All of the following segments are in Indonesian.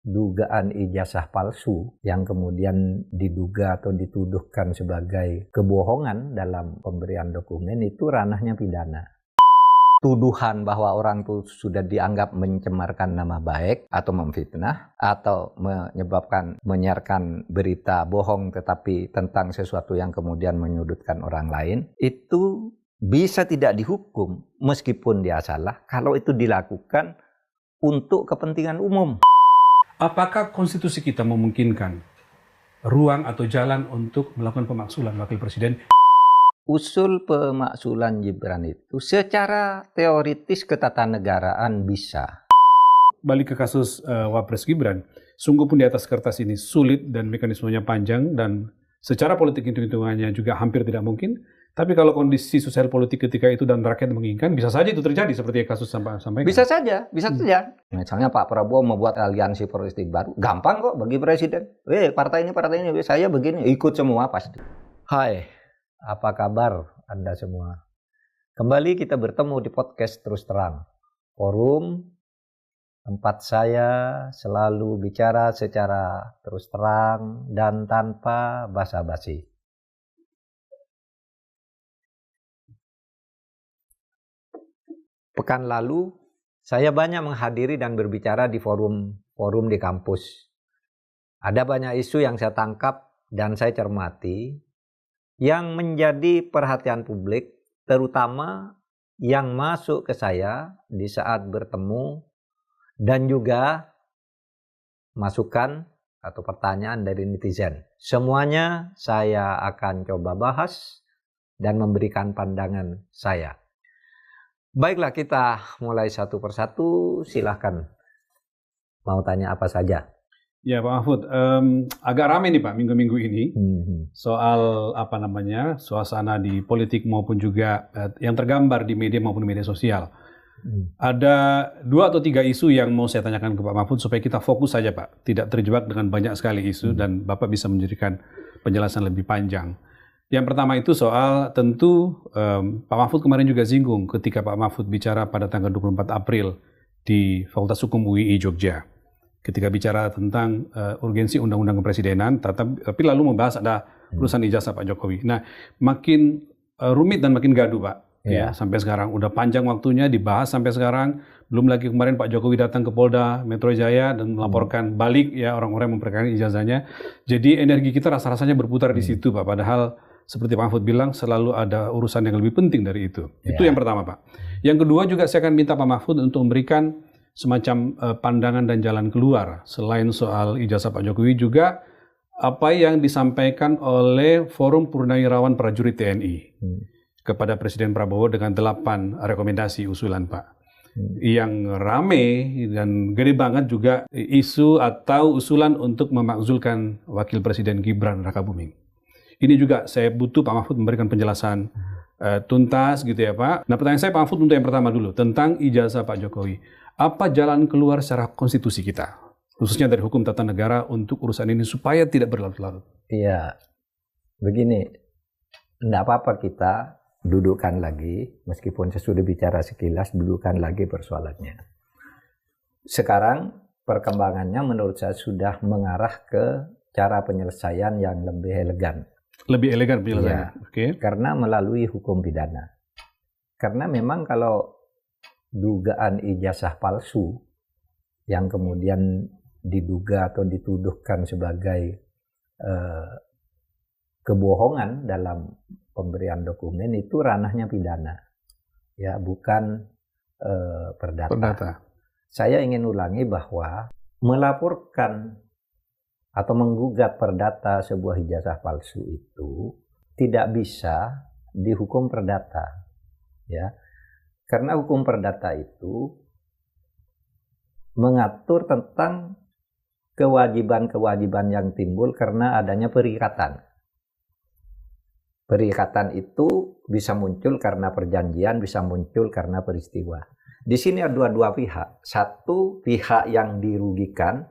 dugaan ijazah palsu yang kemudian diduga atau dituduhkan sebagai kebohongan dalam pemberian dokumen itu ranahnya pidana. Tuduhan bahwa orang itu sudah dianggap mencemarkan nama baik atau memfitnah atau menyebabkan menyiarkan berita bohong tetapi tentang sesuatu yang kemudian menyudutkan orang lain, itu bisa tidak dihukum meskipun dia salah kalau itu dilakukan untuk kepentingan umum. Apakah konstitusi kita memungkinkan ruang atau jalan untuk melakukan pemaksulan wakil presiden? Usul pemaksulan Gibran itu secara teoritis ketatanegaraan bisa. Balik ke kasus Wapres Gibran, sungguh pun di atas kertas ini sulit dan mekanismenya panjang dan secara politik hitung-hitungannya juga hampir tidak mungkin. Tapi kalau kondisi sosial politik ketika itu dan rakyat menginginkan, bisa saja itu terjadi seperti kasus sampaikan. Bisa saja. Misalnya Pak Prabowo membuat aliansi politik baru, gampang kok bagi presiden. Partai ini, saya begini, ikut semua pasti. Hai, apa kabar Anda semua? Kembali kita bertemu di podcast Terus Terang, forum tempat saya selalu bicara secara terus terang dan tanpa basa-basi. Pekan lalu, saya banyak menghadiri dan berbicara di forum di kampus. Ada banyak isu yang saya tangkap dan saya cermati yang menjadi perhatian publik, terutama yang masuk ke saya di saat bertemu dan juga masukan atau pertanyaan dari netizen. Semuanya saya akan coba bahas dan memberikan pandangan saya. Baiklah, kita mulai satu persatu. Silahkan mau tanya apa saja. Ya Pak Mahfud, agak ramai nih Pak minggu-minggu ini soal suasana di politik maupun juga yang tergambar di media maupun media sosial. Ada 2 atau 3 isu yang mau saya tanyakan ke Pak Mahfud supaya kita fokus saja Pak, tidak terjebak dengan banyak sekali isu dan Bapak bisa memberikan penjelasan lebih panjang. Yang pertama itu soal tentu Pak Mahfud kemarin juga singgung ketika Pak Mahfud bicara pada tanggal 24 April di Fakultas Hukum UII Jogja. Ketika bicara tentang urgensi undang-undang kepresidenan, tapi lalu membahas ada urusan ijazah Pak Jokowi. Nah, makin rumit dan makin gaduh Pak. Ya, sampai sekarang udah panjang waktunya dibahas sampai sekarang. Belum lagi kemarin Pak Jokowi datang ke Polda Metro Jaya dan melaporkan balik ya orang-orang yang memperkarakan ijazahnya. Jadi energi kita rasa-rasanya berputar di situ Pak. Padahal seperti Pak Mahfud bilang selalu ada urusan yang lebih penting dari itu. Itu yang pertama Pak. Yang kedua juga saya akan minta Pak Mahfud untuk memberikan semacam pandangan dan jalan keluar. Selain soal ijazah Pak Jokowi juga apa yang disampaikan oleh Forum Purnawirawan Prajurit TNI kepada Presiden Prabowo dengan 8 rekomendasi usulan Pak. Yang rame dan gede banget juga isu atau usulan untuk memakzulkan Wakil Presiden Gibran Rakabuming. Ini juga saya butuh Pak Mahfud memberikan penjelasan tuntas gitu ya Pak. Nah pertanyaan saya Pak Mahfud untuk yang pertama dulu tentang ijazah Pak Jokowi. Apa jalan keluar secara konstitusi kita, khususnya dari hukum tata negara untuk urusan ini supaya tidak berlarut-larut? Iya, begini, enggak apa-apa kita dudukkan lagi, meskipun saya sudah bicara sekilas, dudukkan lagi persoalannya. Sekarang perkembangannya menurut saya sudah mengarah ke cara penyelesaian yang lebih elegan. Lebih elegan penyelesaiannya? Ya, okay. Karena melalui hukum pidana. Karena memang kalau dugaan ijazah palsu yang kemudian diduga atau dituduhkan sebagai kebohongan dalam pemberian dokumen itu ranahnya pidana, ya bukan perdata. Saya ingin ulangi bahwa melaporkan atau menggugat perdata sebuah ijazah palsu itu tidak bisa dihukum perdata, ya. Karena hukum perdata itu mengatur tentang kewajiban-kewajiban yang timbul karena adanya perikatan. Perikatan itu bisa muncul karena perjanjian, bisa muncul karena peristiwa. Di sini ada dua pihak. Satu pihak yang dirugikan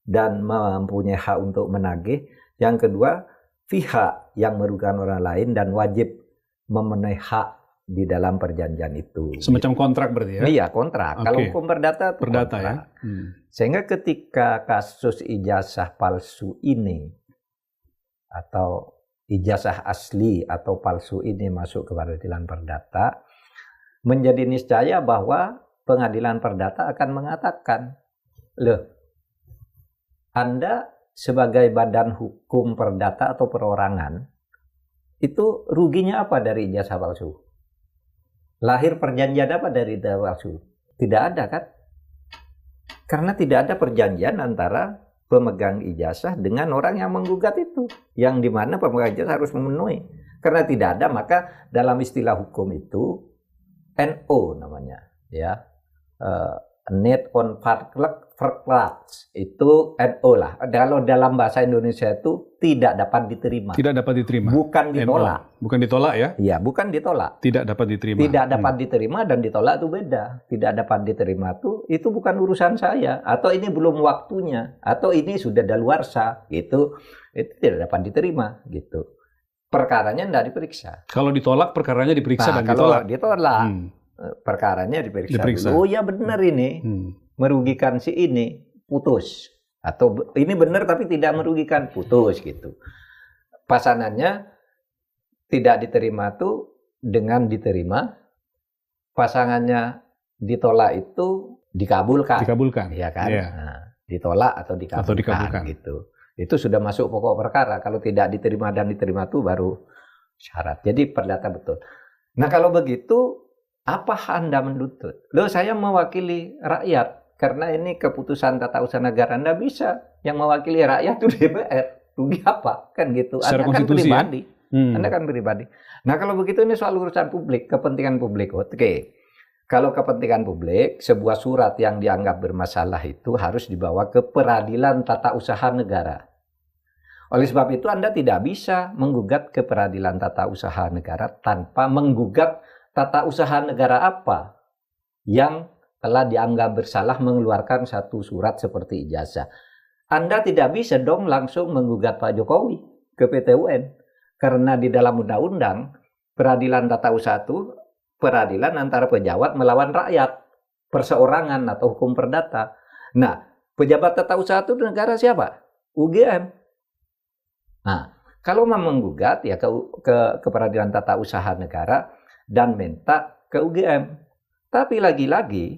dan mempunyai hak untuk menagih. Yang kedua, pihak yang merugikan orang lain dan wajib memenuhi hak di dalam perjanjian itu. Semacam kontrak berarti ya? Iya, kontrak. Okay. Kalau hukum perdata itu perdata kontrak. Ya. Sehingga ketika kasus ijazah palsu ini atau ijazah asli atau palsu ini masuk ke pengadilan perdata, menjadi niscaya bahwa pengadilan perdata akan mengatakan, loh, Anda sebagai badan hukum perdata atau perorangan, itu ruginya apa dari ijazah palsu? Lahir perjanjian apa dari ijazah palsu? Tidak ada kan? Karena tidak ada perjanjian antara pemegang ijazah dengan orang yang menggugat itu, yang dimana pemegang ijazah harus memenuhi. Karena tidak ada, maka dalam istilah hukum itu NO namanya, ya, Net on Verklacht itu NO lah. Kalau dalam bahasa Indonesia itu tidak dapat diterima. Tidak dapat diterima. Bukan ditolak. NO. Bukan ditolak ya? Iya, bukan ditolak. Tidak dapat diterima. Tidak dapat diterima dan ditolak itu beda. Tidak dapat diterima itu bukan urusan saya. Atau ini belum waktunya. Atau ini sudah daluarsa gitu. Itu tidak dapat diterima gitu. Perkaranya tidak diperiksa. Kalau ditolak perkaranya diperiksa dan kalau ditolak. Ditolak. Perkaranya diperiksa dulu. Oh ya benar ini. Merugikan si ini, putus. Atau ini benar tapi tidak merugikan, putus gitu. Pasangannya tidak diterima tuh dengan diterima, pasangannya ditolak itu dikabulkan. Dikabulkan. Ya kan? Yeah. Nah, ditolak atau dikabulkan gitu. Itu sudah masuk pokok perkara. Kalau tidak diterima dan diterima tuh baru syarat. Jadi perdata betul. Nah kalau begitu, apa Anda menuntut? Loh, saya mewakili rakyat. Karena ini keputusan tata usaha negara, Anda bisa. Yang mewakili rakyat itu DPR. Rugi apa? Kan gitu. Secara Anda kan pribadi. Ya? Anda kan pribadi. Nah kalau begitu ini soal urusan publik, kepentingan publik. Oke. Kalau kepentingan publik, sebuah surat yang dianggap bermasalah itu harus dibawa ke peradilan tata usaha negara. Oleh sebab itu Anda tidak bisa menggugat ke peradilan tata usaha negara tanpa menggugat tata usaha negara apa yang telah dianggap bersalah mengeluarkan satu surat seperti ijazah. Anda tidak bisa dong langsung menggugat Pak Jokowi ke PT UN. Karena di dalam undang-undang, peradilan tata usaha itu peradilan antara pejabat melawan rakyat. Perseorangan atau hukum perdata. Nah, pejabat tata usaha itu negara siapa? UGM. Nah, kalau mau menggugat ya ke peradilan tata usaha negara dan minta ke UGM. Tapi lagi-lagi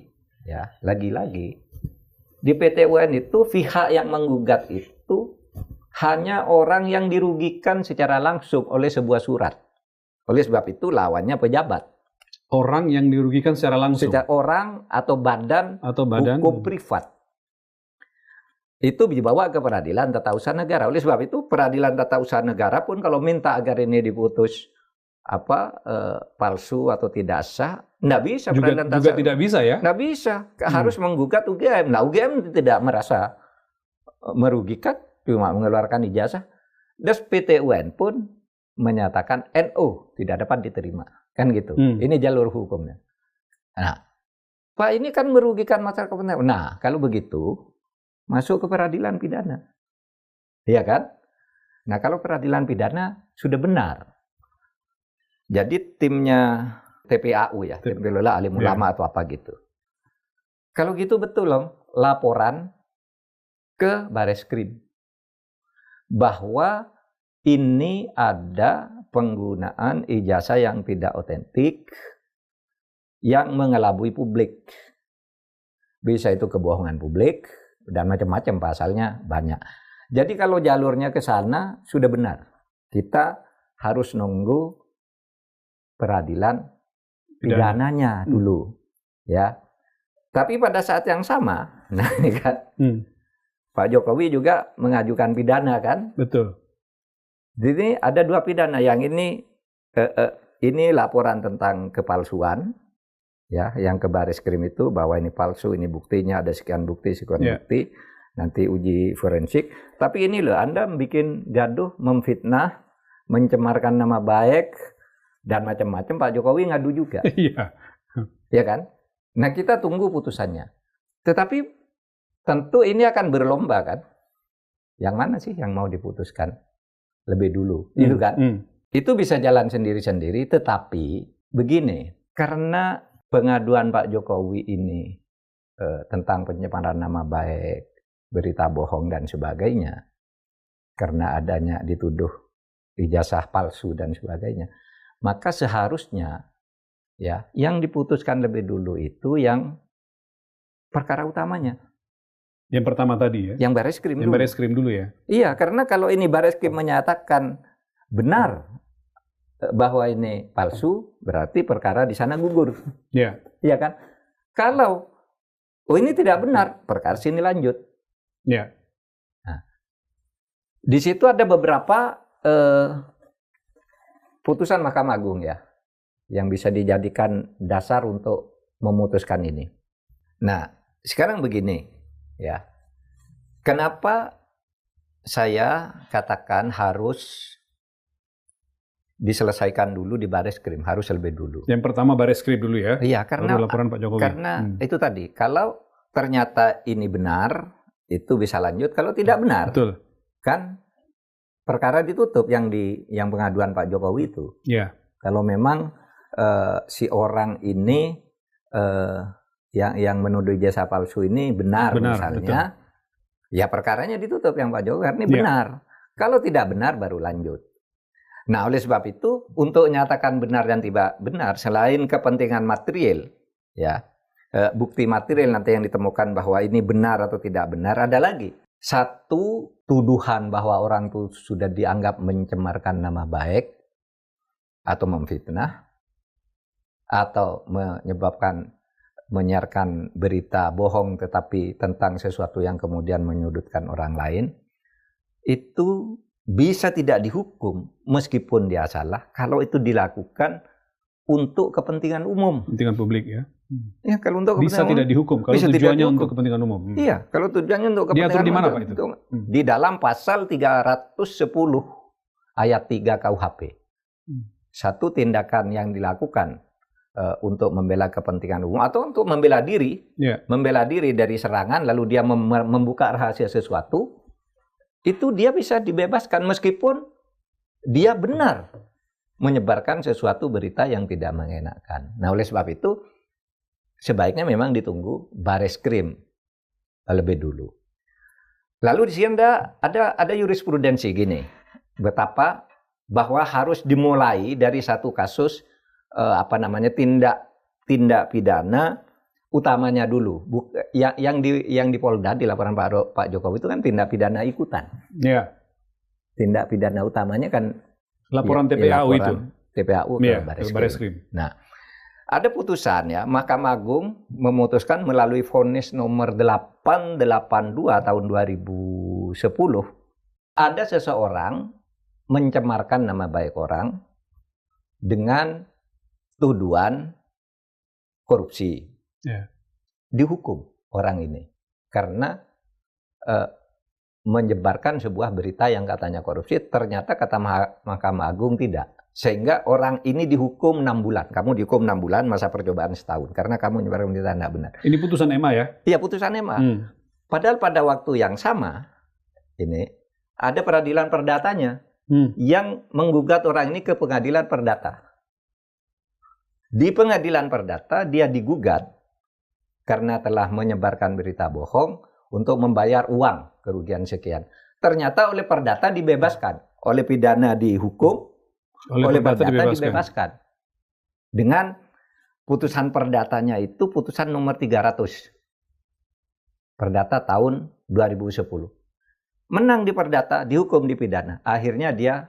di PT UN itu pihak yang menggugat itu hanya orang yang dirugikan secara langsung oleh sebuah surat. Oleh sebab itu lawannya pejabat. Orang yang dirugikan secara langsung. Orang atau badan hukum privat. Itu dibawa ke peradilan tata usaha negara. Oleh sebab itu peradilan tata usaha negara pun kalau minta agar ini diputus palsu atau tidak sah, nggak bisa. Juga tidak bisa ya? Nggak bisa, harus menggugat UGM. Nah UGM tidak merasa merugikan, cuma mengeluarkan ijazah. Dan PT UN pun menyatakan NO tidak dapat diterima, kan gitu. Ini jalur hukumnya. Nah, Pak ini kan merugikan masyarakat kepentingan. Nah kalau begitu masuk ke peradilan pidana, iya kan? Nah kalau peradilan pidana sudah benar. Jadi timnya TPAU ya, tim Pembela Alim Ulama atau apa gitu. Kalau gitu betul loh, laporan ke Bareskrim bahwa ini ada penggunaan ijazah yang tidak otentik yang mengelabui publik. Bisa itu kebohongan publik dan macam-macam pasalnya banyak. Jadi kalau jalurnya ke sana sudah benar. Kita harus nunggu peradilan pidananya dulu, ya. Tapi pada saat yang sama, nah ini kan, Pak Jokowi juga mengajukan pidana kan? Betul. Jadi ada dua pidana, yang ini laporan tentang kepalsuan, ya, yang ke Bareskrim itu bahwa ini palsu, ini buktinya ada sekian bukti, bukti, nanti uji forensik. Tapi ini loh, Anda bikin gaduh, memfitnah, mencemarkan nama baik. Dan macam-macam, Pak Jokowi ngadu juga. Iya. Ya kan? Nah kita tunggu putusannya. Tetapi tentu ini akan berlomba kan. Yang mana sih yang mau diputuskan lebih dulu? Gitu kan? Itu bisa jalan sendiri-sendiri, tetapi begini, karena pengaduan Pak Jokowi ini tentang pencemaran nama baik, berita bohong dan sebagainya, karena adanya dituduh ijazah palsu dan sebagainya, maka seharusnya ya yang diputuskan lebih dulu itu yang perkara utamanya. Yang pertama tadi ya? Yang Bareskrim dulu. Yang Bareskrim dulu ya? Iya, karena kalau ini Bareskrim menyatakan benar bahwa ini palsu, berarti perkara di sana gugur. Iya. Iya kan? Kalau ini tidak benar, perkara sini lanjut. Iya. Nah, di situ ada beberapa putusan Mahkamah Agung ya, yang bisa dijadikan dasar untuk memutuskan ini. Nah, sekarang begini, ya, kenapa saya katakan harus diselesaikan dulu di Bareskrim, harus lebih dulu. Yang pertama Bareskrim dulu ya? Iya, karena laporan Pak Jokowi. Karena itu tadi, kalau ternyata ini benar, itu bisa lanjut. Kalau tidak benar, betul, kan perkara ditutup yang pengaduan Pak Jokowi itu. Iya. Kalau memang si orang ini yang menuduh ijazah palsu ini benar misalnya, betul. Ya perkaranya ditutup yang Pak Jokowi ini benar. Kalau tidak benar baru lanjut. Nah, oleh sebab itu untuk nyatakan benar dan tidak benar, selain kepentingan material, ya bukti material nanti yang ditemukan bahwa ini benar atau tidak benar, ada lagi satu tuduhan bahwa orang itu sudah dianggap mencemarkan nama baik atau memfitnah atau menyiarkan berita bohong tetapi tentang sesuatu yang kemudian menyudutkan orang lain, itu bisa tidak dihukum meskipun dia salah kalau itu dilakukan untuk kepentingan umum. Kepentingan publik ya. Ya, kalau untuk bisa tidak dihukum kalau tujuannya untuk kepentingan umum. Iya, kalau tujuannya untuk kepentingan umum. Diatur di mana Pak itu? Di dalam pasal 310 ayat 3 KUHP. Satu tindakan yang dilakukan untuk membela kepentingan umum atau untuk membela diri, membela diri dari serangan lalu dia membuka rahasia sesuatu, itu dia bisa dibebaskan meskipun dia benar menyebarkan sesuatu berita yang tidak mengenakan. Nah, oleh sebab itu sebaiknya memang ditunggu Bareskrim lebih dulu. Lalu di sini ada jurisprudensi gini, betapa bahwa harus dimulai dari satu kasus tindak pidana utamanya dulu. Yang di Polda di laporan Pak Jokowi itu kan tindak pidana ikutan. Iya. Tindak pidana utamanya kan laporan TPAU itu. TPAU ke Bareskrim. Nah, ada putusan ya, Mahkamah Agung memutuskan melalui vonis nomor 882 tahun 2010, ada seseorang mencemarkan nama baik orang dengan tuduhan korupsi. Dihukum orang ini karena menyebarkan sebuah berita yang katanya korupsi, ternyata kata Mahkamah Agung tidak. Sehingga orang ini dihukum 6 bulan. Kamu dihukum 6 bulan, masa percobaan setahun. Karena kamu menyebarkan berita tidak benar. Ini putusan EMA ya? Iya, putusan EMA. Padahal pada waktu yang sama, ini ada peradilan perdatanya yang menggugat orang ini ke pengadilan perdata. Di pengadilan perdata, dia digugat karena telah menyebarkan berita bohong untuk membayar uang kerugian sekian. Ternyata oleh perdata dibebaskan, oleh pidana dihukum, oleh perdata dibebaskan. Dengan putusan perdatanya itu putusan nomor 300. Perdata tahun 2010. Menang di perdata, dihukum di pidana. Akhirnya dia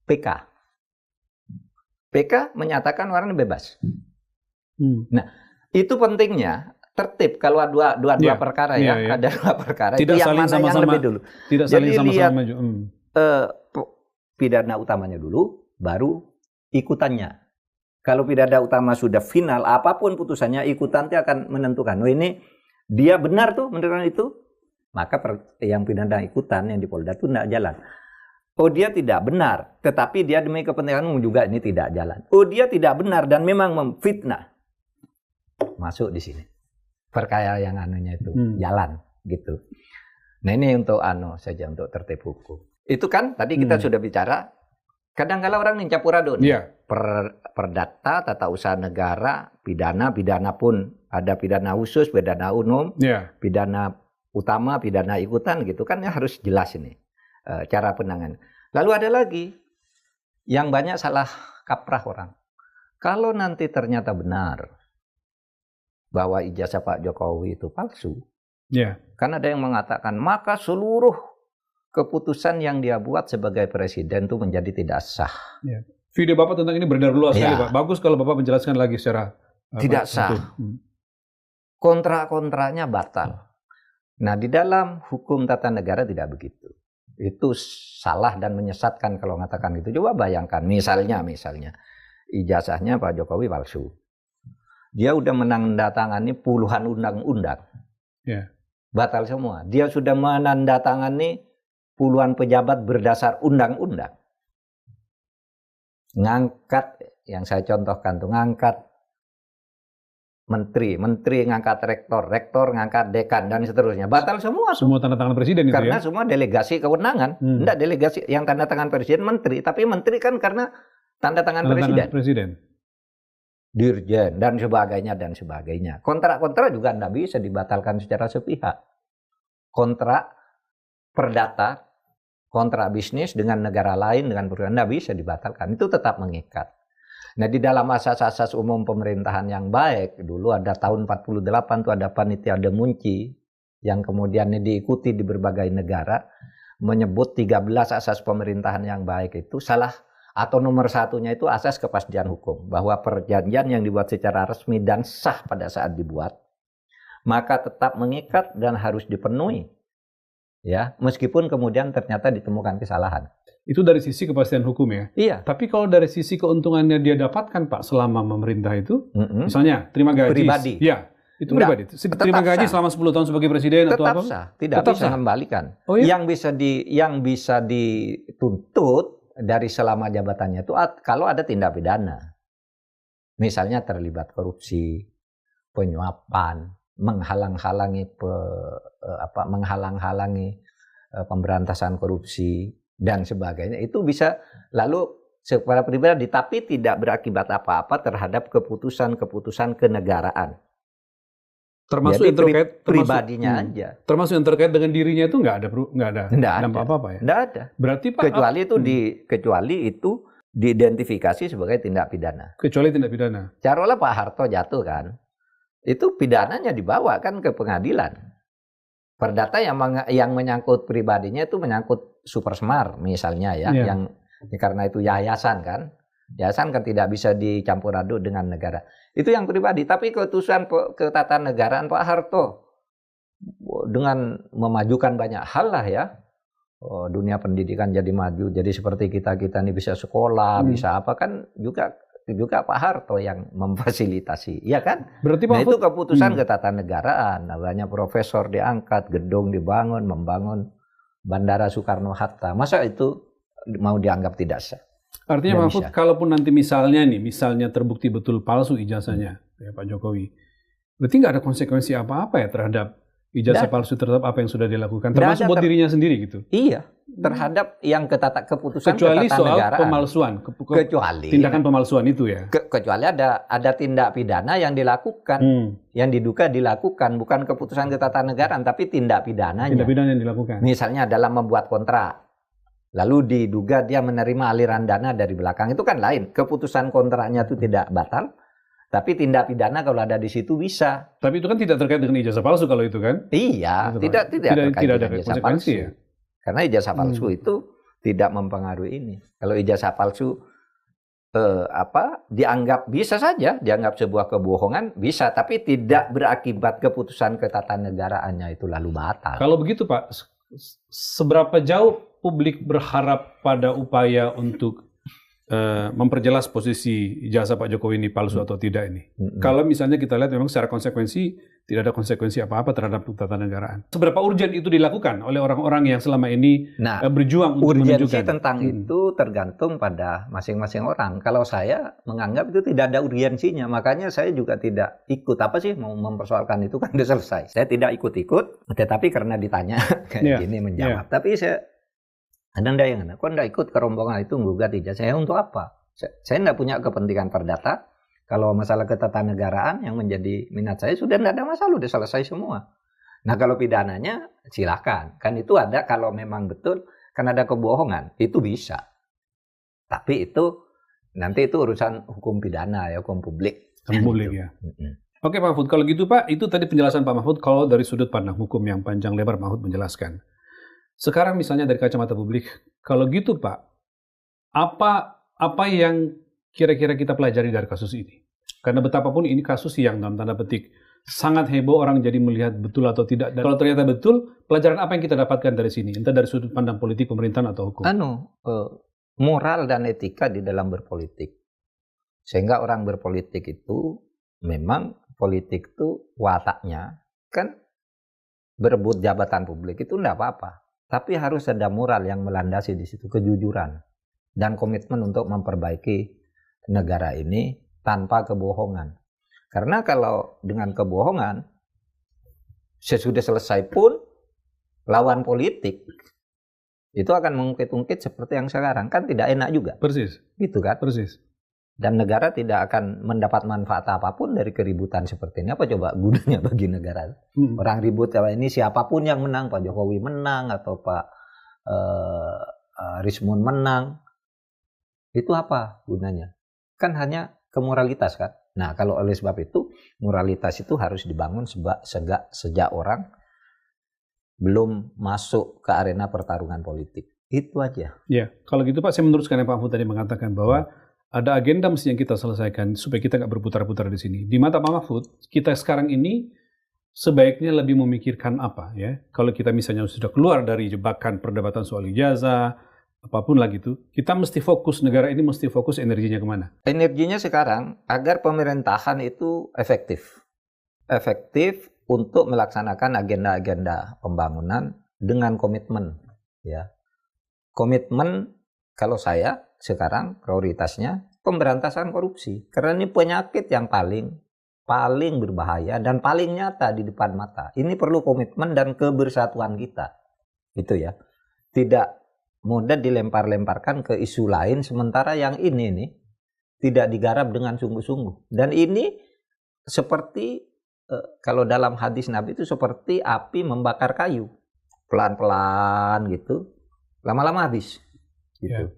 PK. PK menyatakan orang bebas. Nah, itu pentingnya tertib kalau dua perkara ya. Ada dua perkara tidak itu yang saling mana sama-sama, yang lebih dulu. Tidak saling sama-sama maju. Pidana utamanya dulu, baru ikutannya. Kalau pidana utama sudah final, apapun putusannya, ikutannya akan menentukan. Oh, ini dia benar tuh menentukan itu, maka yang pidana ikutan yang di Polda itu tidak jalan. Oh, dia tidak benar, tetapi dia demi kepentingan umum juga ini tidak jalan. Oh, dia tidak benar dan memang memfitnah. Masuk di sini. Perkara yang anunya itu jalan gitu. Nah, ini untuk saja untuk tertib hukum. Itu kan tadi kita sudah bicara Kadang-kala orang nih campuradun. Iya. Perdata, tata usaha negara, pidana pun ada pidana khusus, pidana umum, pidana utama, pidana ikutan gitu kan ya, harus jelas ini cara penanganan. Lalu ada lagi yang banyak salah kaprah orang. Kalau nanti ternyata benar bahwa ijazah Pak Jokowi itu palsu, kan ada yang mengatakan maka seluruh keputusan yang dia buat sebagai presiden itu menjadi tidak sah. Video Bapak tentang ini beredar luas sekali, Pak. Bagus kalau Bapak menjelaskan lagi secara tidak sah. Kontrak-kontraknya batal. Nah, di dalam hukum tata negara tidak begitu. Itu salah dan menyesatkan kalau mengatakan itu. Coba bayangkan, misalnya ijazahnya Pak Jokowi palsu. Dia udah menandatangani puluhan undang-undang. Batal semua. Dia sudah menandatangani puluhan pejabat berdasar undang-undang. Ngangkat, yang saya contohkan tuh, ngangkat menteri ngangkat rektor ngangkat dekan, dan seterusnya. Batal semua. Semua tanda tangan presiden itu. Karena semua delegasi kewenangan. Enggak delegasi yang tanda tangan presiden menteri. Tapi menteri kan karena tanda tangan presiden. Dirjen, dan sebagainya. Kontrak-kontrak juga enggak bisa dibatalkan secara sepihak. Kontrak perdata, kontrak bisnis dengan negara lain, dengan perusahaan, tidak bisa dibatalkan. Itu tetap mengikat. Nah, di dalam asas-asas umum pemerintahan yang baik, dulu ada tahun 48 itu ada panitia De Munci, yang kemudian diikuti di berbagai negara, menyebut 13 asas pemerintahan yang baik itu salah, atau nomor satunya itu asas kepastian hukum. Bahwa perjanjian yang dibuat secara resmi dan sah pada saat dibuat, maka tetap mengikat dan harus dipenuhi. Ya, meskipun kemudian ternyata ditemukan kesalahan. Itu dari sisi kepastian hukum ya? Iya. Tapi kalau dari sisi keuntungannya dia dapatkan, Pak, selama memerintah itu, misalnya terima gaji. Pribadi. Ya, itu pribadi. Terima gaji selama 10 tahun sebagai presiden atau apa? Tetap sah. Tidak bisa mengembalikan. Oh, iya? Yang bisa dituntut dari selama jabatannya itu kalau ada tindak pidana. Misalnya terlibat korupsi, penyuapan, menghalang-halangi pemberantasan korupsi dan sebagainya, itu bisa lalu secara pribadi, tapi tidak berakibat apa-apa terhadap keputusan kenegaraan. Termasuk jadi yang terkait pribadinya aja. Termasuk yang terkait dengan dirinya itu nggak ada dampak apa-apa ya? Nggak ada. Berarti Pak, kecuali itu diidentifikasi sebagai tindak pidana. Kecuali tindak pidana. Carola Pak Harto jatuh kan, itu pidananya dibawa kan ke pengadilan. Perdata yang menyangkut pribadinya itu menyangkut Super Semar misalnya ya, yang karena itu yayasan kan tidak bisa dicampur aduk dengan negara. Itu yang pribadi. Tapi keputusan ketatanegaraan Pak Harto dengan memajukan banyak hal lah ya. Dunia pendidikan jadi maju, jadi seperti kita ini bisa sekolah, bisa apa kan juga Pak Harto yang memfasilitasi, ya kan? Berarti Pak itu keputusan ketatanegaraan, banyak profesor diangkat, gedung dibangun, membangun Bandara Soekarno-Hatta. Masa itu mau dianggap tidak sah? Artinya Pak Mahfud, kalaupun nanti misalnya terbukti betul palsu ijazahnya ya Pak Jokowi, berarti nggak ada konsekuensi apa-apa ya terhadap ijazah palsu terhadap apa yang sudah dilakukan, termasuk buat dirinya sendiri gitu? Iya, terhadap yang keputusan kecuali soal pemalsuan, kecuali tindakan pemalsuan itu ya. Kecuali ada tindak pidana yang dilakukan, yang diduga dilakukan, bukan keputusan ketatanegaraan, tapi tindak pidananya. Tindak pidana yang dilakukan. Misalnya dalam membuat kontrak, lalu diduga dia menerima aliran dana dari belakang, itu kan lain. Keputusan kontraknya itu tidak batal. Tapi tindak pidana kalau ada di situ bisa. Tapi itu kan tidak terkait dengan ijazah palsu kalau itu kan? Iya, tidak terkait dengan ijazah palsu. Ya? Karena ijazah palsu itu tidak mempengaruhi ini. Kalau ijazah palsu dianggap bisa saja, dianggap sebuah kebohongan bisa, tapi tidak berakibat keputusan ketatanegaraannya itu lalu batal. Kalau begitu Pak, seberapa jauh publik berharap pada upaya untuk memperjelas posisi ijazah Pak Jokowi ini palsu atau tidak ini. Kalau misalnya kita lihat memang secara konsekuensi tidak ada konsekuensi apa-apa terhadap ketatanegaraan. Seberapa urgent itu dilakukan oleh orang-orang yang selama ini berjuang untuk menunjukkan? Urgensi tentang itu tergantung pada masing-masing orang. Kalau saya menganggap itu tidak ada urgensinya, makanya saya juga tidak ikut. Apa sih mau mempersoalkan itu kan sudah selesai. Saya tidak ikut-ikut, tetapi karena ditanya kayak gini menjawab. Tapi saya Ada yang kok enggak ikut ke rombongan itu menggugat ijazah saya untuk apa? Saya enggak punya kepentingan perdata. Kalau masalah ketatanegaraan yang menjadi minat saya sudah enggak ada masalah, sudah selesai semua. Nah kalau pidananya silakan, kan itu ada kalau memang betul kan ada kebohongan itu bisa. Tapi itu nanti itu urusan hukum pidana ya, hukum publik. Hukum publik ya. Oke Pak Mahfud, kalau gitu Pak, itu tadi penjelasan Pak Mahfud kalau dari sudut pandang hukum yang panjang lebar Mahfud menjelaskan. Sekarang misalnya dari kacamata publik, kalau gitu Pak, apa yang kira-kira kita pelajari dari kasus ini? Karena betapapun ini kasus yang dalam tanda petik sangat heboh, orang jadi melihat betul atau tidak. Dan kalau ternyata betul, pelajaran apa yang kita dapatkan dari sini? Entah dari sudut pandang politik, pemerintahan atau hukum? Moral dan etika di dalam berpolitik. Sehingga orang berpolitik itu memang politik itu wataknya kan berebut jabatan publik itu enggak apa-apa. Tapi harus ada moral yang melandasi di situ, kejujuran dan komitmen untuk memperbaiki negara ini tanpa kebohongan. Karena kalau dengan kebohongan sesudah selesai pun lawan politik itu akan mengungkit-ungkit seperti yang sekarang, kan tidak enak juga. Persis. Gitu kan? Persis. Dan negara tidak akan mendapat manfaat apapun dari keributan seperti ini. Apa coba gunanya bagi negara? Orang ribut ini siapapun yang menang, Pak Jokowi menang atau Pak Rismon menang, itu apa gunanya? Kan hanya kemoralitas kan. Nah kalau oleh sebab itu moralitas itu harus dibangun sejak orang belum masuk ke arena pertarungan politik. Itu aja. Ya, kalau gitu Pak, saya meneruskan yang Pak Mahfud tadi mengatakan bahwa ada agenda mesti yang kita selesaikan supaya kita nggak berputar-putar di sini. Di mata Pak Mahfud, kita sekarang ini sebaiknya lebih memikirkan apa ya? Kalau kita misalnya sudah keluar dari jebakan perdebatan soal ijazah, apapun lagi itu, kita mesti fokus, negara ini mesti fokus energinya kemana? Energinya sekarang agar pemerintahan itu efektif. Efektif untuk melaksanakan agenda-agenda pembangunan dengan komitmen. Ya. Komitmen kalau saya sekarang prioritasnya pemberantasan korupsi. Karena ini penyakit yang paling berbahaya dan paling nyata di depan mata. Ini perlu komitmen dan kebersatuan kita. Itu ya. Tidak mudah dilempar-lemparkan ke isu lain sementara yang ini nih tidak digarap dengan sungguh-sungguh. Dan ini seperti kalau dalam hadis Nabi itu seperti api membakar kayu. Pelan-pelan gitu. Lama-lama habis. Gitu. Yeah.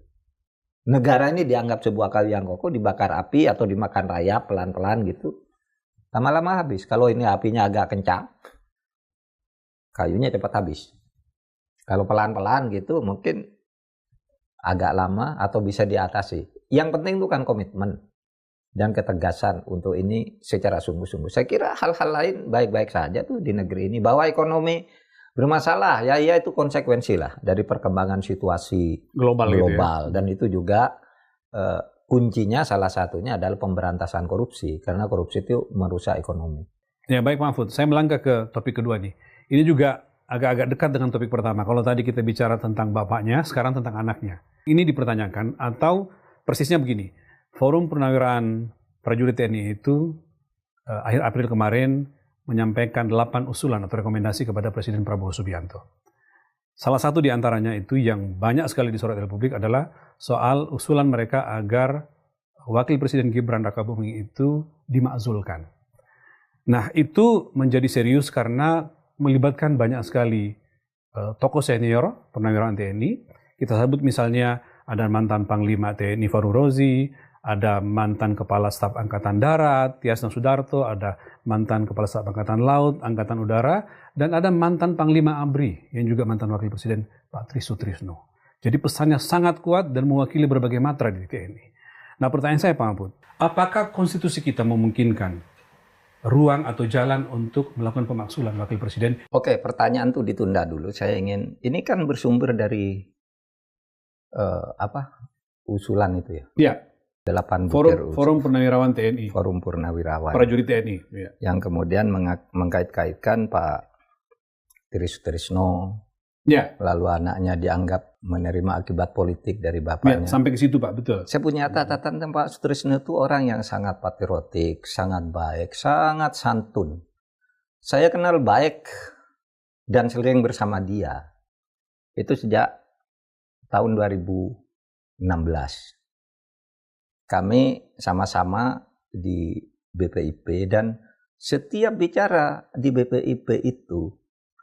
Negara ini dianggap sebuah kayu yang kokoh, dibakar api atau dimakan rayap pelan-pelan gitu. Lama-lama habis. Kalau ini apinya agak kencang, kayunya cepat habis. Kalau pelan-pelan gitu mungkin agak lama atau bisa diatasi. Yang penting itu kan komitmen dan ketegasan untuk ini secara sungguh-sungguh. Saya kira hal-hal lain baik-baik saja tuh di negeri ini. Bahwa ekonomi bermasalah, ya itu konsekuensi lah dari perkembangan situasi global gitu ya. Dan itu juga kuncinya salah satunya adalah pemberantasan korupsi, karena korupsi itu merusak ekonomi. Ya baik Pak Mahfud, saya melangkah ke topik kedua nih. Ini juga agak-agak dekat dengan topik pertama. Kalau tadi kita bicara tentang bapaknya, sekarang tentang anaknya. Ini dipertanyakan atau persisnya begini, Forum Purnawirawan Prajurit TNI itu akhir April kemarin menyampaikan 8 usulan atau rekomendasi kepada Presiden Prabowo Subianto. Salah satu di antaranya itu yang banyak sekali disorot oleh publik adalah soal usulan mereka agar Wakil Presiden Gibran Rakabuming itu dimakzulkan. Nah itu menjadi serius karena melibatkan banyak sekali tokoh senior purnawirawan TNI. Kita sebut misalnya ada mantan Panglima TNI Faruk Rozi, ada mantan Kepala Staf Angkatan Darat, Tiasno Sudarto, ada mantan Kepala Staf Angkatan Laut, Angkatan Udara, dan ada mantan Panglima ABRI, yang juga mantan Wakil Presiden Pak Tri Sutrisno. Jadi pesannya sangat kuat dan mewakili berbagai matra di TNI. Nah pertanyaan saya Pak Mahfud, apakah konstitusi kita memungkinkan ruang atau jalan untuk melakukan pemakzulan Wakil Presiden? Oke, pertanyaan itu ditunda dulu. Saya ingin, ini kan bersumber dari usulan itu ya? Iya. 8 Forum Purnawirawan TNI. Forum Purnawirawan. Prajurit TNI. Ya. Yang kemudian mengkait-kaitkan Pak Tri Sutrisno. Ya. Lalu anaknya dianggap menerima akibat politik dari bapaknya. Ya, sampai ke situ Pak, betul. Saya punya catatan tentang Pak Sutrisno itu orang yang sangat patriotik, sangat baik, sangat santun. Saya kenal baik dan sering bersama dia. Itu sejak tahun 2016. Kami sama-sama di BPIP dan setiap bicara di BPIP itu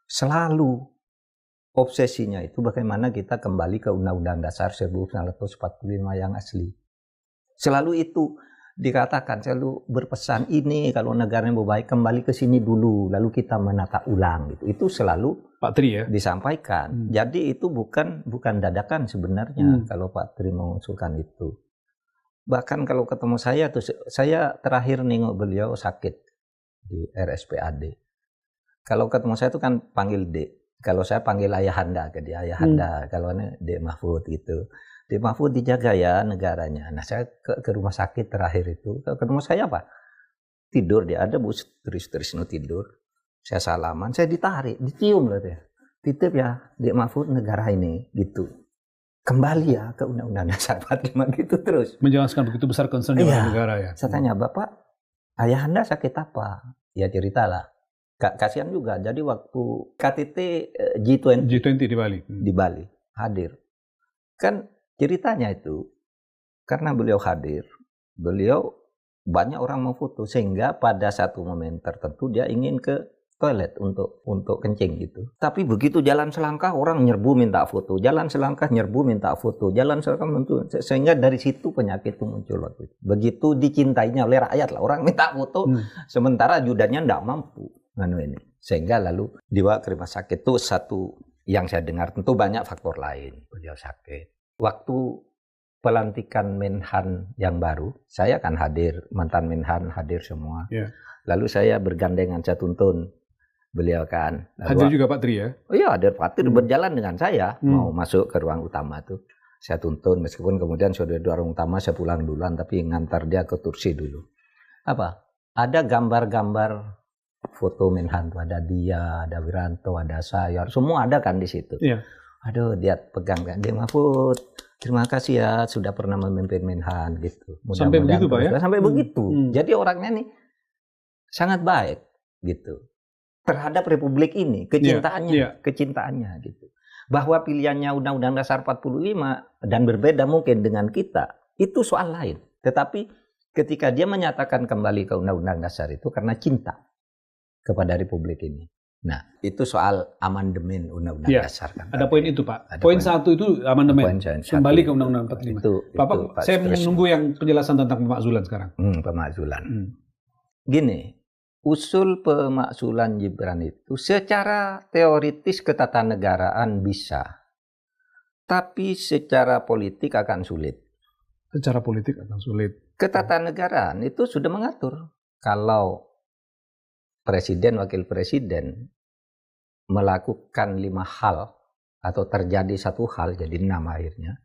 selalu obsesinya itu bagaimana kita kembali ke Undang-Undang Dasar 1945 yang asli. Selalu itu dikatakan, selalu berpesan ini kalau negara yang baik kembali ke sini dulu, lalu kita menata ulang gitu. Itu selalu Pak Tri ya disampaikan. Jadi itu bukan dadakan sebenarnya kalau Pak Tri mengusulkan itu. Bahkan kalau ketemu saya tuh, saya terakhir nengok beliau sakit di RSPAD. Kalau ketemu saya tuh kan panggil Dek. Kalau saya panggil Ayahanda ke dia, Ayahanda. Kalau ini Dek Mahfud gitu. Dek Mahfud dijaga ya negaranya. Nah saya ke rumah sakit terakhir itu, ketemu saya apa? Tidur dia, ada Bu Trisno tidur. Saya salaman, saya ditarik, dicium lah dia. Titip ya, Dek Mahfud negara ini gitu. Kembali ya ke Undang-Undang Dasar 45 gitu terus. Menjelaskan begitu besar concern negara ya. Saya tanya, Bapak, Ayahanda sakit apa? Ya ceritalah. Kasihan juga. Jadi waktu KTT G20 di Bali. Di Bali hadir. Kan ceritanya itu karena beliau hadir, beliau banyak orang mau foto sehingga pada satu momen tertentu dia ingin ke toilet untuk kencing gitu. Tapi begitu jalan selangkah orang nyerbu minta foto, jalan selangkah nyerbu minta foto, jalan selangkah muncul. Sehingga dari situ penyakit itu muncul waktu itu. Begitu dicintainya oleh rakyat lah, orang minta foto, sementara ajudannya tidak mampu. Ini. Sehingga lalu dibawa ke rumah sakit. Itu satu yang saya dengar. Tentu banyak faktor lain beliau sakit. Waktu pelantikan Menhan yang baru, saya kan hadir, mantan Menhan hadir semua. Yeah. Lalu saya bergandengan, saya tuntun beliau kan. Lalu, hadir juga Pak Tri ya? Oh iya, hadir Pak Tri berjalan dengan saya mau masuk ke ruang utama tuh. Saya tuntun meskipun kemudian sudah di ruang utama saya pulang duluan, tapi ngantar dia ke Tursi dulu. Apa? Ada gambar-gambar foto Menhan tuh, ada dia, ada Wiranto, ada saya, semua ada kan di situ. Yeah. Aduh, dia pegang kan, dia Mahfud. Terima kasih ya sudah pernah memimpin Menhan gitu. Sampai begitu Pak ya? Sampai begitu. Jadi orangnya nih sangat baik gitu terhadap Republik ini, kecintaannya gitu. Bahwa pilihannya Undang-Undang Dasar 45 dan berbeda mungkin dengan kita, itu soal lain. Tetapi ketika dia menyatakan kembali ke Undang-Undang Dasar itu karena cinta kepada Republik ini. Nah, itu soal amandemen Undang-Undang Dasar kan. Ada poin itu Pak. Poin 1 itu amandemen. Kembali ke Undang-Undang 45. Pak, saya menunggu yang penjelasan tentang pemakzulan sekarang. Pemakzulan. Gini, usul pemakzulan Gibran itu secara teoritis ketatanegaraan bisa. Tapi secara politik akan sulit. Secara politik akan sulit. Ketatanegaraan itu sudah mengatur. Kalau Presiden, Wakil Presiden melakukan 5 hal atau terjadi 1 hal jadi 6 akhirnya.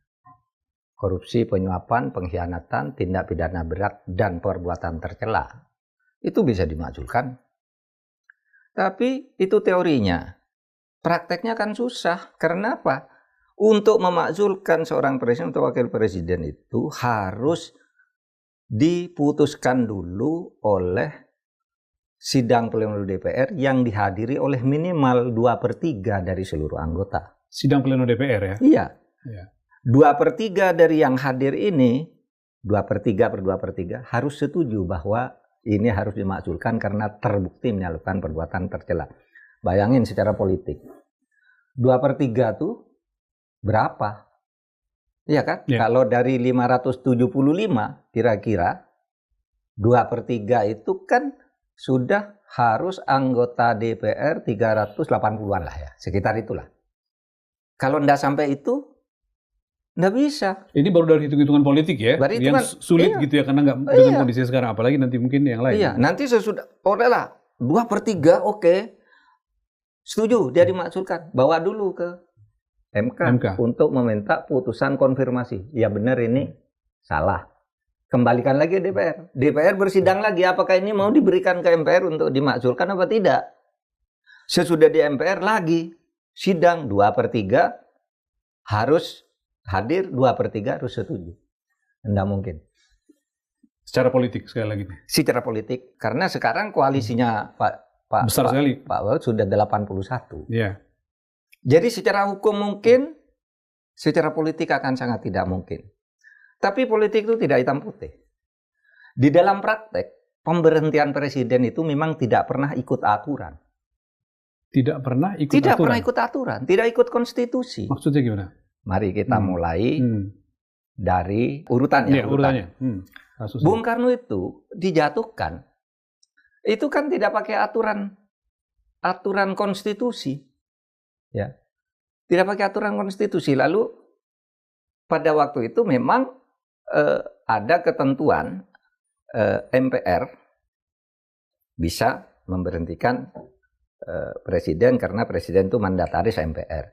Korupsi, penyuapan, pengkhianatan, tindak pidana berat, dan perbuatan tercela. Itu bisa dimakzulkan. Tapi itu teorinya. Prakteknya kan susah. Karena apa? Untuk memakzulkan seorang presiden atau wakil presiden itu harus diputuskan dulu oleh sidang pleno DPR yang dihadiri oleh minimal 2/3 dari seluruh anggota. Sidang pleno DPR ya? Iya. 2/3 dari yang hadir ini, 2/3 harus setuju bahwa ini harus dimakzulkan karena terbukti melakukan perbuatan tercela. Bayangin secara politik. 2/3 tuh berapa? Iya kan? Ya. Kalau dari 575 kira-kira 2/3 itu kan sudah harus anggota DPR 380-an lah ya, sekitar itulah. Kalau enggak sampai itu, enggak bisa. Ini baru dari hitung-hitungan politik ya, yang sulit gitu ya, karena enggak dengan kondisi sekarang, apalagi nanti mungkin yang lain. Iya, nanti sesudah, lah 2/3 oke, setuju dia dimakzulkan, bawa dulu ke MK untuk meminta putusan konfirmasi. Ya benar ini salah. Kembalikan lagi ke DPR. DPR bersidang lagi apakah ini mau diberikan ke MPR untuk dimakzulkan apa tidak. Sesudah di MPR lagi sidang 2/3 harus hadir, 2/3 harus setuju. Tidak mungkin. Secara politik sekali lagi. Secara politik karena sekarang koalisinya Pak besar sekali. Pak Wahid sudah 81. Iya. Jadi secara hukum mungkin secara politik akan sangat tidak mungkin. Tapi politik itu tidak hitam putih. Di dalam praktek, pemberhentian presiden itu memang tidak pernah ikut aturan. Tidak pernah ikut Tidak aturan? pernah ikut aturan, tidak ikut konstitusi. Maksudnya gimana? Mari kita mulai dari urutannya. Ya, urutannya. Bung Karno itu dijatuhkan. Itu kan tidak pakai aturan konstitusi. Ya. Tidak pakai aturan konstitusi. Lalu pada waktu itu memang ada ketentuan MPR bisa memberhentikan presiden karena presiden itu mandataris MPR.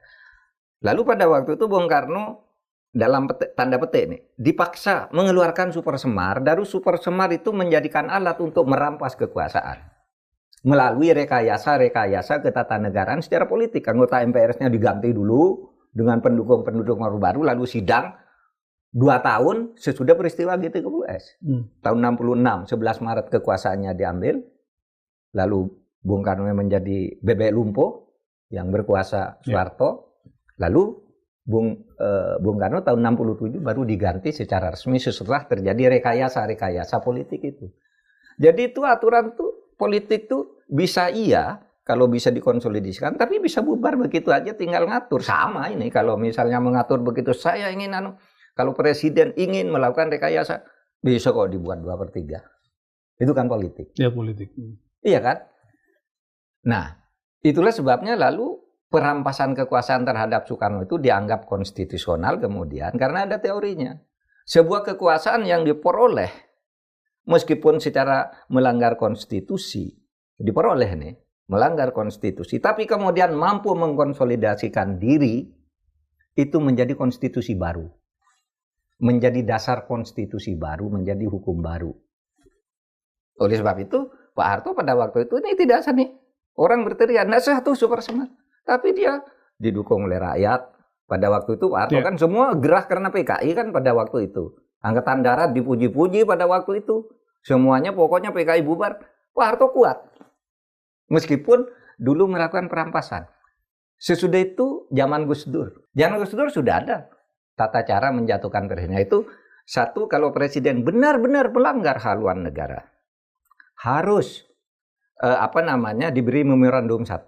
Lalu pada waktu itu Bung Karno dalam tanda petik nih, dipaksa mengeluarkan Super Semar, lalu Super Semar itu menjadikan alat untuk merampas kekuasaan melalui rekayasa ketatanegaraan secara politik. Anggota MPR-nya diganti dulu dengan pendukung-pendukung baru, lalu sidang 2 tahun sesudah peristiwa GTKUS. Tahun 66, 11 Maret kekuasaannya diambil, lalu Bung Karno menjadi bebek lumpuh yang berkuasa Soeharto, lalu Bung Karno tahun 67 baru diganti secara resmi setelah terjadi rekayasa politik itu. Jadi itu aturan tuh politik tuh bisa kalau bisa dikonsolidasikan, tapi bisa bubar begitu aja tinggal ngatur. Sama ini kalau misalnya mengatur begitu, saya ingin kalau presiden ingin melakukan rekayasa, bisa kok dibuat 2/3. Itu kan politik. Ya, politik. Iya kan? Nah, itulah sebabnya lalu perampasan kekuasaan terhadap Soekarno itu dianggap konstitusional kemudian karena ada teorinya. Sebuah kekuasaan yang diperoleh meskipun secara melanggar konstitusi, diperoleh nih, melanggar konstitusi, tapi kemudian mampu mengkonsolidasikan diri, itu menjadi konstitusi baru. Menjadi dasar konstitusi baru, menjadi hukum baru. Oleh sebab itu, Pak Harto pada waktu itu ini tidak sah nih. Orang berteriak, nggak sah tuh Super Semar. Tapi dia didukung oleh rakyat. Pada waktu itu Pak Harto kan semua gerah karena PKI kan pada waktu itu. Angkatan Darat dipuji-puji pada waktu itu. Semuanya pokoknya PKI bubar. Pak Harto kuat. Meskipun dulu melakukan perampasan. Sesudah itu zaman Gus Dur. Zaman Gus Dur sudah ada tata cara menjatuhkan presiden. Itu satu, kalau presiden benar-benar melanggar haluan negara, harus diberi memorandum 1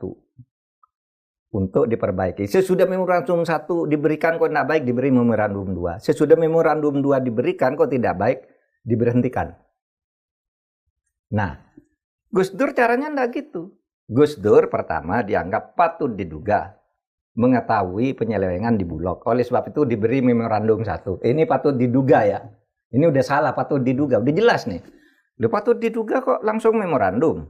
untuk diperbaiki. Sesudah memorandum 1 diberikan kok tidak baik, diberi memorandum 2. Sesudah memorandum 2 diberikan kok tidak baik, diberhentikan. Nah, Gus Dur caranya tidak gitu. Gus Dur pertama dianggap patut diduga mengetahui penyelewengan di Bulog. Oleh sebab itu diberi memorandum 1. Ini patut diduga ya. Ini udah salah, patut diduga. Udah jelas nih. Udah patut diduga kok langsung memorandum.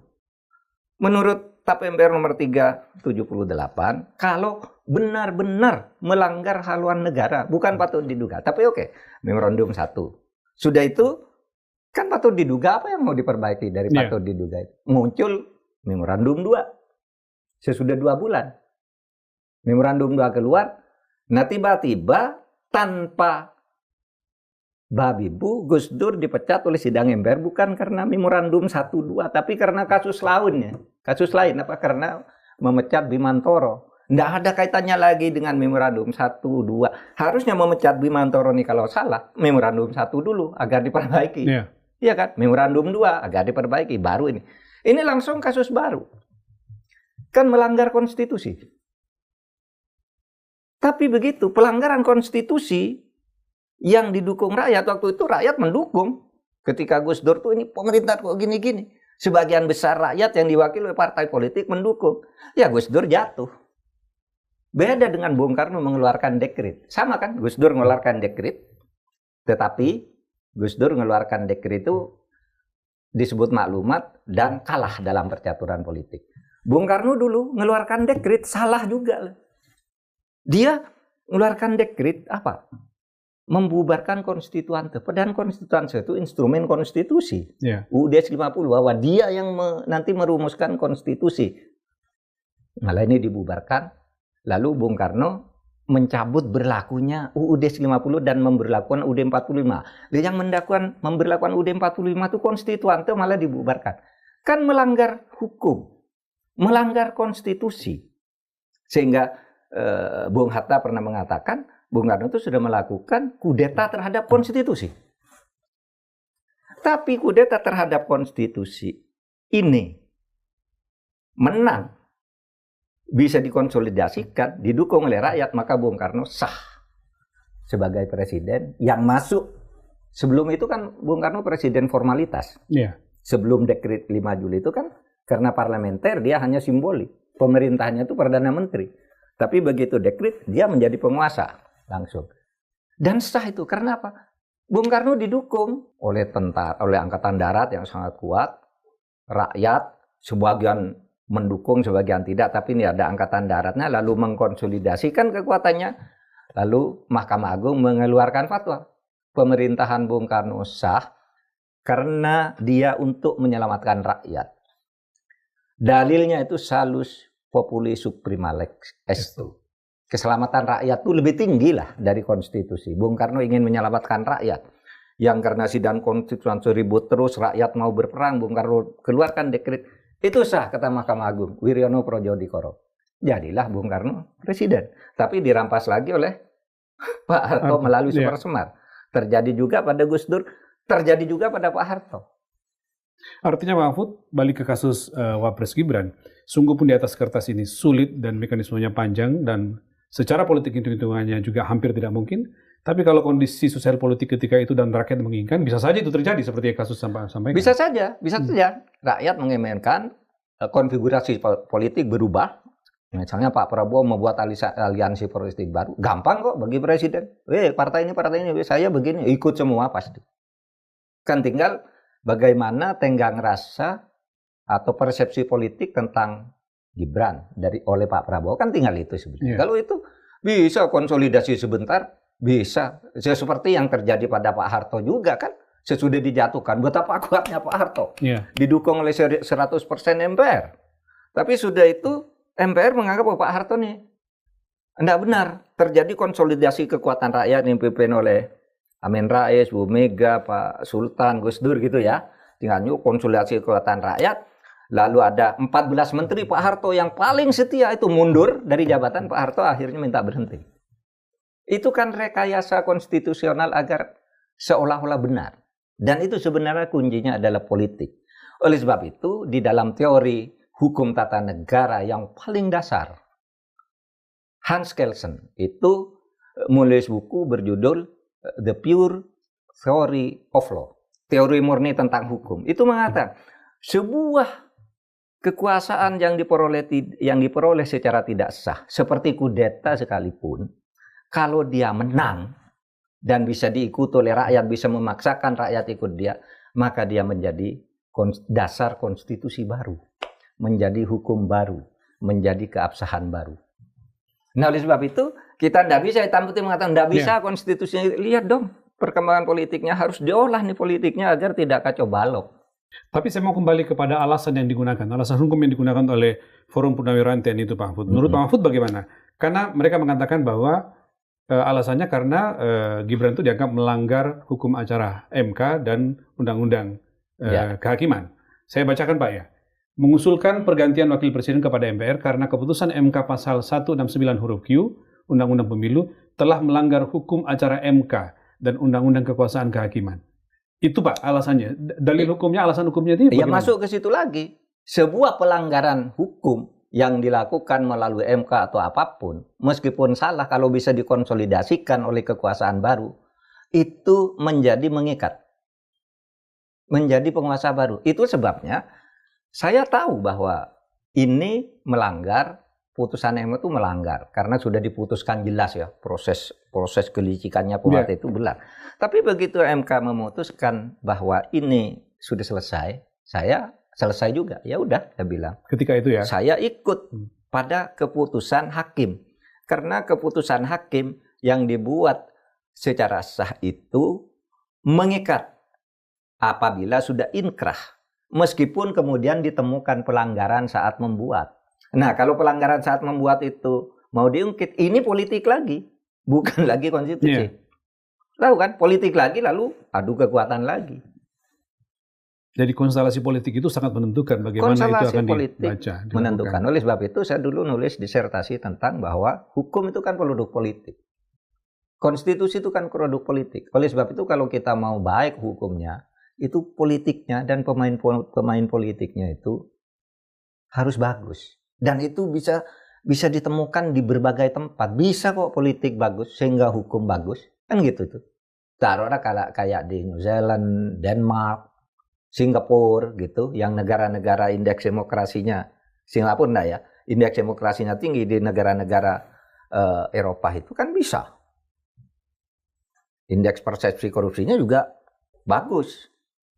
Menurut TAP MPR nomor 378, kalau benar-benar melanggar haluan negara, bukan patut diduga. Tapi oke, memorandum 1. Sudah itu, kan patut diduga apa yang mau diperbaiki dari patut diduga itu? Muncul memorandum 2. Sesudah 2 bulan. Memorandum 2 keluar, nah tiba-tiba tanpa babi bu, Gus Dur dipecat oleh sidang MPR bukan karena memorandum 1-2, tapi karena kasus lainnya. Kasus lain apa? Karena memecat Bimantoro. Nggak ada kaitannya lagi dengan memorandum 1-2. Harusnya memecat Bimantoro nih kalau salah, memorandum 1 dulu agar diperbaiki. Iya kan? Memorandum 2 agar diperbaiki, baru ini. Ini langsung kasus baru. Kan melanggar konstitusi. Tapi begitu, pelanggaran konstitusi yang didukung rakyat, waktu itu rakyat mendukung. Ketika Gus Dur tuh ini pemerintah kok gini-gini. Sebagian besar rakyat yang diwakili oleh partai politik mendukung. Ya Gus Dur jatuh. Beda dengan Bung Karno mengeluarkan dekret. Sama kan, Gus Dur mengeluarkan dekret. Tetapi Gus Dur mengeluarkan dekret itu disebut maklumat dan kalah dalam percaturan politik. Bung Karno dulu mengeluarkan dekret, salah juga. Dia mengeluarkan dekret apa? Membubarkan konstituante. Padahal konstituante itu instrumen konstitusi. UUD 50 bahwa dia yang nanti merumuskan konstitusi. Malah ini dibubarkan. Lalu Bung Karno mencabut berlakunya UUD 50 dan memberlakukan UUD 45. Yang memberlakukan UUD 45 itu konstituante malah dibubarkan. Kan melanggar hukum, melanggar konstitusi. Sehingga Bung Hatta pernah mengatakan Bung Karno itu sudah melakukan kudeta terhadap konstitusi. Tapi kudeta terhadap konstitusi ini menang, bisa dikonsolidasikan, didukung oleh rakyat, maka Bung Karno sah sebagai presiden yang masuk. Sebelum itu kan Bung Karno presiden formalitas. Yeah. Sebelum dekret 5 Juli itu kan karena parlementer dia hanya simbolik. Pemerintahnya itu Perdana Menteri. Tapi begitu dekret, dia menjadi penguasa langsung. Dan sah itu. Karena apa? Bung Karno didukung oleh tentara, oleh Angkatan Darat yang sangat kuat, rakyat, sebagian mendukung, sebagian tidak. Tapi ini ada Angkatan Daratnya, lalu mengkonsolidasikan kekuatannya. Lalu Mahkamah Agung mengeluarkan fatwa. Pemerintahan Bung Karno sah karena dia untuk menyelamatkan rakyat. Dalilnya itu salus populi suprema lex esto. Keselamatan rakyat itu lebih tinggi lah dari konstitusi. Bung Karno ingin menyelamatkan rakyat. Yang karena sidang konstitusi ribut terus, rakyat mau berperang, Bung Karno keluarkan dekret. Itu sah, kata Mahkamah Agung. Wiryono Projodikoro. Jadilah Bung Karno presiden. Tapi dirampas lagi oleh Pak Harto melalui Supersemar. Terjadi juga pada Gus Dur, terjadi juga pada Pak Harto. Artinya Mahfud, balik ke kasus Wapres Gibran, sungguh pun di atas kertas ini sulit dan mekanismenya panjang dan secara politik hitung-hitungannya juga hampir tidak mungkin. Tapi kalau kondisi sosial politik ketika itu dan rakyat menginginkan, bisa saja itu terjadi seperti kasus sampaikan. Bisa saja. Rakyat menginginkan konfigurasi politik berubah. Misalnya Pak Prabowo membuat aliansi politik baru, gampang kok bagi presiden. Partai ini, saya begini, ikut semua pasti. Kan tinggal bagaimana tenggang rasa atau persepsi politik tentang Gibran oleh Pak Prabowo, kan tinggal itu sebenarnya. Kalau itu bisa konsolidasi sebentar, bisa. Seperti yang terjadi pada Pak Harto juga kan, sesudah dijatuhkan. Betapa kuatnya Pak Harto. Didukung oleh 100% MPR. Tapi sudah itu MPR menganggap bahwa Pak Harto nih tidak benar. Terjadi konsolidasi kekuatan rakyat yang dipimpin oleh Amin Rais, Bu Mega, Pak Sultan, Gus Dur gitu ya. Tinggal konsolidasi kekuatan rakyat. Lalu ada 14 menteri Pak Harto yang paling setia itu mundur dari jabatan. Pak Harto akhirnya minta berhenti. Itu kan rekayasa konstitusional agar seolah-olah benar. Dan itu sebenarnya kuncinya adalah politik. Oleh sebab itu di dalam teori hukum tata negara yang paling dasar, Hans Kelsen itu menulis buku berjudul The Pure Theory of Law, teori murni tentang hukum. Itu mengatakan sebuah kekuasaan yang diperoleh secara tidak sah, seperti kudeta sekalipun, kalau dia menang dan bisa diikuti oleh rakyat, bisa memaksakan rakyat ikut dia, maka dia menjadi dasar konstitusi baru, menjadi hukum baru, menjadi keabsahan baru. Nah, oleh sebab itu kita tidak bisa mengatakan tidak bisa konstitusinya. Lihat dong perkembangan politiknya, harus diolah nih politiknya agar tidak kacau balok. Tapi saya mau kembali kepada alasan yang digunakan, alasan hukum yang digunakan oleh Forum Purnawirawan TNI itu, Pak Mahfud. Menurut Pak Mahfud bagaimana? Karena mereka mengatakan bahwa alasannya karena Gibran itu dianggap melanggar hukum acara MK dan undang-undang kehakiman. Saya bacakan Pak ya. Mengusulkan pergantian wakil presiden kepada MPR karena keputusan MK pasal 169 huruf Q Undang-Undang Pemilu telah melanggar hukum acara MK dan Undang-Undang Kekuasaan Kehakiman. Itu Pak alasannya. Dalil hukumnya, alasan hukumnya itu bagaimana? Ya masuk ke situ lagi. Sebuah pelanggaran hukum yang dilakukan melalui MK atau apapun, meskipun salah, kalau bisa dikonsolidasikan oleh kekuasaan baru, itu menjadi mengikat. Menjadi penguasa baru. Itu sebabnya saya tahu bahwa ini melanggar, putusan MK itu melanggar karena sudah diputuskan jelas ya proses kelicikannya Puhate itu benar. Tapi begitu MK memutuskan bahwa ini sudah selesai, saya selesai juga. Ya udah, saya bilang. Ketika itu ya. Saya ikut pada keputusan hakim. Karena keputusan hakim yang dibuat secara sah itu mengikat apabila sudah inkrah. Meskipun kemudian ditemukan pelanggaran saat membuat. Nah, kalau pelanggaran saat membuat itu mau diungkit, ini politik lagi. Bukan lagi konstitusi. Tahu kan? Politik lagi, lalu adu kekuatan lagi. Jadi konstelasi politik itu sangat menentukan bagaimana itu akan dibaca. Menentukan. Oleh sebab itu saya dulu nulis disertasi tentang bahwa hukum itu kan produk politik. Konstitusi itu kan produk politik. Oleh sebab itu kalau kita mau baik hukumnya, itu politiknya dan pemain politiknya itu harus bagus. Dan itu bisa ditemukan di berbagai tempat. Bisa kok politik bagus sehingga hukum bagus. Kan gitu tuh. Taruhlah kayak di New Zealand, Denmark, Singapura gitu, yang negara-negara indeks demokrasinya, Singapura enggak ya, indeks demokrasinya tinggi di negara-negara Eropa itu kan bisa. Indeks persepsi korupsinya juga bagus.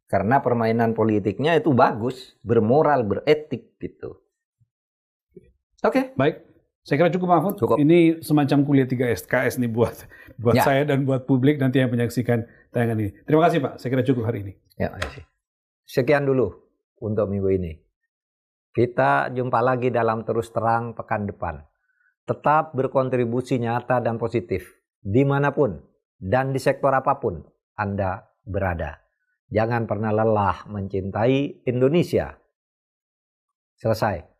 Karena permainan politiknya itu bagus, bermoral, beretik gitu. Oke. Baik, saya kira cukup Mahfud. Cukup. Ini semacam kuliah 3 SKS nih buat saya dan buat publik nanti yang menyaksikan tayangan ini. Terima kasih Pak, saya kira cukup hari ini. Ya, terima kasih. Sekian dulu untuk minggu ini. Kita jumpa lagi dalam Terus Terang pekan depan. Tetap berkontribusi nyata dan positif dimanapun dan di sektor apapun Anda berada. Jangan pernah lelah mencintai Indonesia. Selesai.